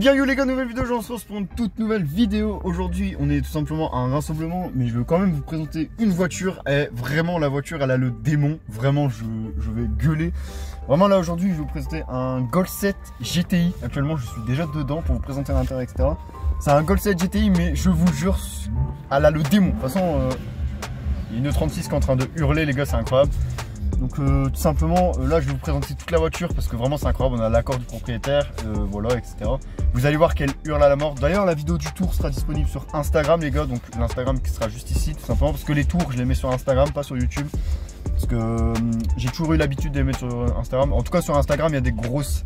bien yo les gars, nouvelle vidéo, je vous retrouve pour une toute nouvelle vidéo. Aujourd'hui on est tout simplement à un rassemblement, mais je veux quand même vous présenter une voiture. Et vraiment la voiture elle a le démon, vraiment je vais gueuler. Vraiment là aujourd'hui je vais vous présenter un Golf 7 GTI. Actuellement je suis déjà dedans pour vous présenter l'intérieur etc. C'est un Golf 7 GTI mais je vous jure elle a le démon. De toute façon il y a une 36 qui est en train de hurler les gars, c'est incroyable. Donc tout simplement là je vais vous présenter toute la voiture parce que vraiment c'est incroyable, on a l'accord du propriétaire, voilà etc. Vous allez voir qu'elle hurle à la mort. D'ailleurs la vidéo du tour sera disponible sur Instagram les gars, donc l'Instagram qui sera juste ici tout simplement parce que les tours je les mets sur Instagram, pas sur YouTube. Parce que j'ai toujours eu l'habitude de les mettre sur Instagram. En tout cas sur Instagram il y a des grosses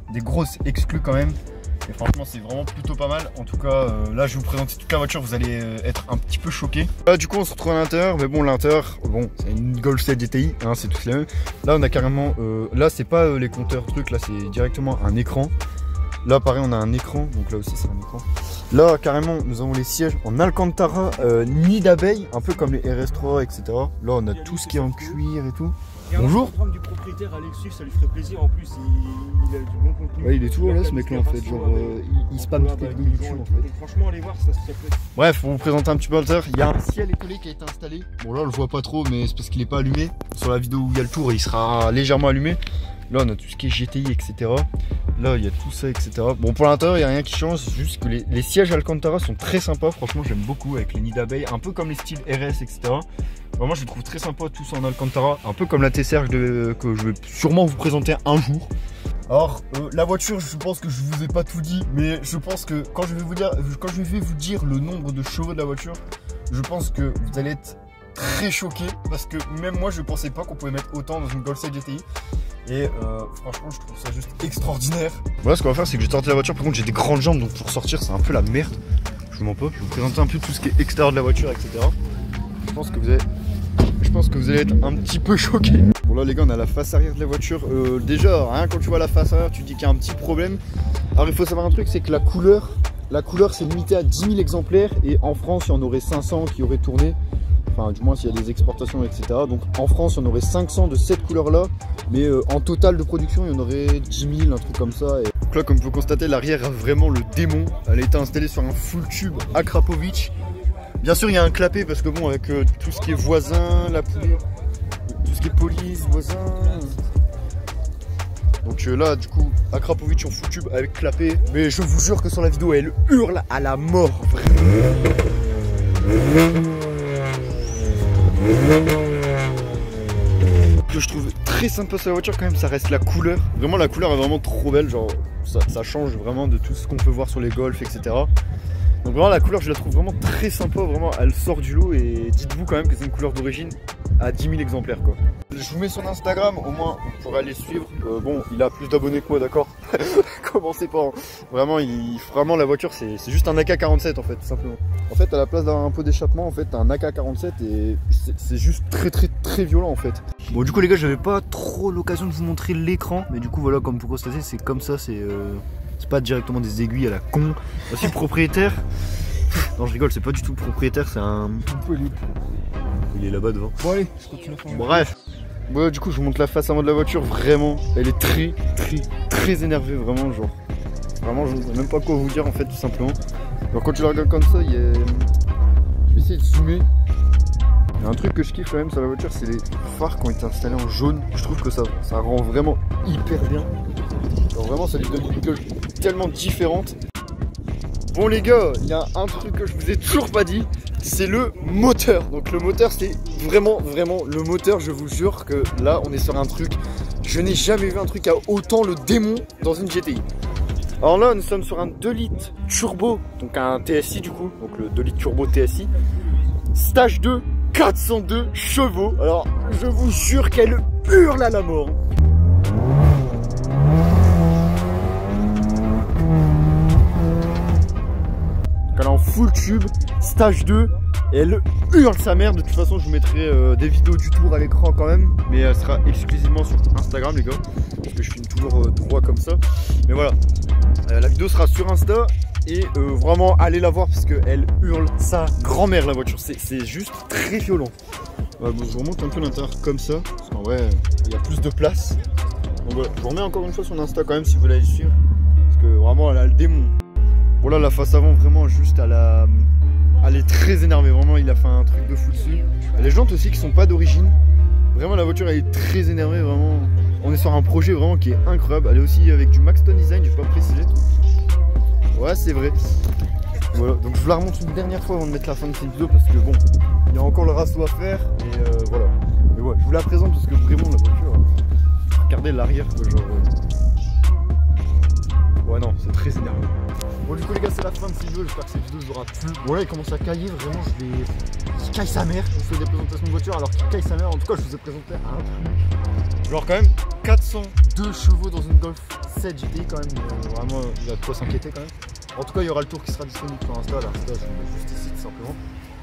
exclus quand même. Et franchement c'est vraiment plutôt pas mal. En tout cas là je vais vous présenter toute la voiture, vous allez être un petit peu choqués. Là du coup on se retrouve à l'intérieur, mais bon l'intérieur, bon c'est une Golf 7 GTI, hein, c'est tous les mêmes. Là on a carrément, là c'est pas les compteurs trucs, là c'est directement un écran. Là pareil on a un écran, donc là aussi c'est un écran. Là carrément nous avons les sièges en Alcantara, nid d'abeille, un peu comme les RS3 etc. Là on a tout ce qui est en cuir et tout. Bonjour. Du propriétaire Alexis, ça lui ferait plaisir en plus, il a du bon contenu. Ouais, il est toujours là ce mec là en fait, genre il spamme toutes les vidéos YouTube en fait. Donc, franchement allez voir, ça peut être... Bref, pour vous présenter un petit peu l'intérieur, il y a un ciel étoilé qui a été installé. Bon là on le voit pas trop mais c'est parce qu'il est pas allumé. Sur la vidéo où il y a le tour il sera légèrement allumé. Là on a tout ce qui est GTI etc. Là il y a tout ça etc. Bon pour l'intérieur il n'y a rien qui change, c'est juste que les sièges Alcantara sont très sympas. Franchement j'aime beaucoup avec les nids d'abeilles, un peu comme les styles RS etc. Vraiment je les trouve très sympas tous en Alcantara, un peu comme la TCR que je vais sûrement vous présenter un jour. Alors la voiture je pense que je vous ai pas tout dit, mais je pense que quand je vais vous dire le nombre de chevaux de la voiture, je pense que vous allez être très choqués parce que même moi je pensais pas qu'on pouvait mettre autant dans une Golf 7 GTI. Et franchement je trouve ça juste extraordinaire. Voilà ce qu'on va faire c'est que je vais sortir la voiture, par contre j'ai des grandes jambes donc pour sortir c'est un peu la merde. Je vous mens pas, je vais vous présenter un peu tout ce qui est extérieur de la voiture etc. Je pense que vous allez être un petit peu choqués. Bon là les gars on a la face arrière de la voiture. Déjà rien quand tu vois la face arrière tu te dis qu'il y a un petit problème. Alors il faut savoir un truc, c'est que la couleur c'est limité à 10 000 exemplaires. Et en France il y en aurait 500 qui auraient tourné. Enfin du moins s'il y a des exportations etc. Donc en France il y en aurait 500 de cette couleur là. Mais en total de production il y en aurait 10 000, un truc comme ça. Et donc là comme vous pouvez constater l'arrière a vraiment le démon. Elle a été installée sur un full tube Akrapovic. Bien sûr il y a un clapet parce que bon avec tout ce qui est voisin, la poulie, tout ce qui est police, voisin. Donc là du coup Akrapovic en full tube avec clapet. Mais je vous jure que sur la vidéo elle hurle à la mort vraiment. Que je trouve très sympa sur la voiture quand même, ça reste la couleur. Vraiment la couleur est vraiment trop belle, genre ça change vraiment de tout ce qu'on peut voir sur les Golf etc. Donc vraiment la couleur je la trouve vraiment très sympa, vraiment elle sort du lot. Et dites-vous quand même que c'est une couleur d'origine à 10 000 exemplaires quoi. Je vous mets son Instagram, au moins vous pourrez aller suivre. Bon il a plus d'abonnés que moi d'accord. Commencez pas hein. Vraiment la voiture c'est juste un AK-47 en fait tout simplement. En fait à la place d'un pot d'échappement en fait t'as un AK-47 et c'est juste très violent en fait. Bon du coup les gars j'avais pas trop l'occasion de vous montrer l'écran. Mais du coup voilà comme vous constatez c'est comme ça, c'est pas directement des aiguilles à la con. Aussi le propriétaire. Non je rigole, c'est pas du tout le propriétaire, c'est un... Il est là-bas devant. Bon allez, je continue. Bref. Bon du coup je vous montre la face avant de la voiture, vraiment. Elle est très énervée, vraiment genre. Vraiment je ne sais même pas quoi vous dire en fait tout simplement. Alors quand tu la regardes comme ça, il y a... Je vais essayer de zoomer. Il y a un truc que je kiffe quand même sur la voiture, c'est les phares qui ont été installés en jaune. Je trouve que ça rend vraiment hyper bien. Alors vraiment ça lui donne une gueule tellement différente. Bon les gars, il y a un truc que je vous ai toujours pas dit, c'est le moteur. Donc le moteur c'est vraiment le moteur, je vous jure que là on est sur un truc. Je n'ai jamais vu un truc à autant le démon dans une GTI. Alors là nous sommes sur un 2 litres turbo, donc un TSI du coup, donc le 2 litres turbo TSI. Stage 2, 402 chevaux. Alors je vous jure qu'elle hurle à la mort. Elle est en full tube, stage 2, et elle hurle sa mère. De toute façon je vous mettrai des vidéos du tour à l'écran quand même, mais elle sera exclusivement sur Instagram les gars, parce que je filme toujours droit comme ça. Mais voilà, la vidéo sera sur Insta. Et vraiment allez la voir parce qu'elle hurle sa grand-mère la voiture, c'est juste très violent. Bon, je vous remonte un peu l'intérieur comme ça, parce qu'en vrai il y a plus de place. Donc voilà, je vous remets encore une fois son Insta quand même si vous voulez aller suivre, parce que vraiment elle a le démon. Voilà, la face avant, vraiment, juste elle est très énervée. Vraiment, il a fait un truc de fou dessus. Les jantes aussi qui sont pas d'origine. Vraiment, la voiture, elle est très énervée. Vraiment, on est sur un projet vraiment qui est incroyable. Elle est aussi avec du Maxton Design, j'ai pas précisé. Ouais, c'est vrai. Voilà, donc je vous la remonte une dernière fois avant de mettre la fin de cette vidéo parce que bon, il y a encore le rasso à faire et voilà. Mais ouais, je vous la présente parce que vraiment la voiture, regardez l'arrière quoi, genre. Ouais non, c'est très énervant. Bon du coup les gars, c'est la fin de cette vidéo, j'espère que cette vidéo vous aura plu. Bon là il commence à cailler, vraiment il caille sa mère. Je vous fais des présentations de voiture alors qu'il caille sa mère. En tout cas je vous ai présenté un truc. Genre quand même 402 chevaux dans une Golf 7 GTI quand même, vraiment il y a de quoi s'inquiéter quand même. En tout cas, il y aura le tour qui sera disponible sur Insta. Là, je le mets juste ici tout simplement.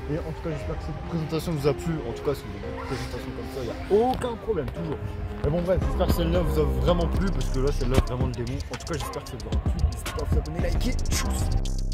Et en tout cas, j'espère que cette présentation vous a plu. En tout cas, si vous voulez une présentation comme ça, il n'y a aucun problème, toujours. Mais bon, bref, j'espère que celle-là vous a vraiment plu parce que là, celle-là, vraiment le démon. En tout cas, j'espère que ça vous aura plu. N'hésitez pas à vous abonner, liker. Tchuss.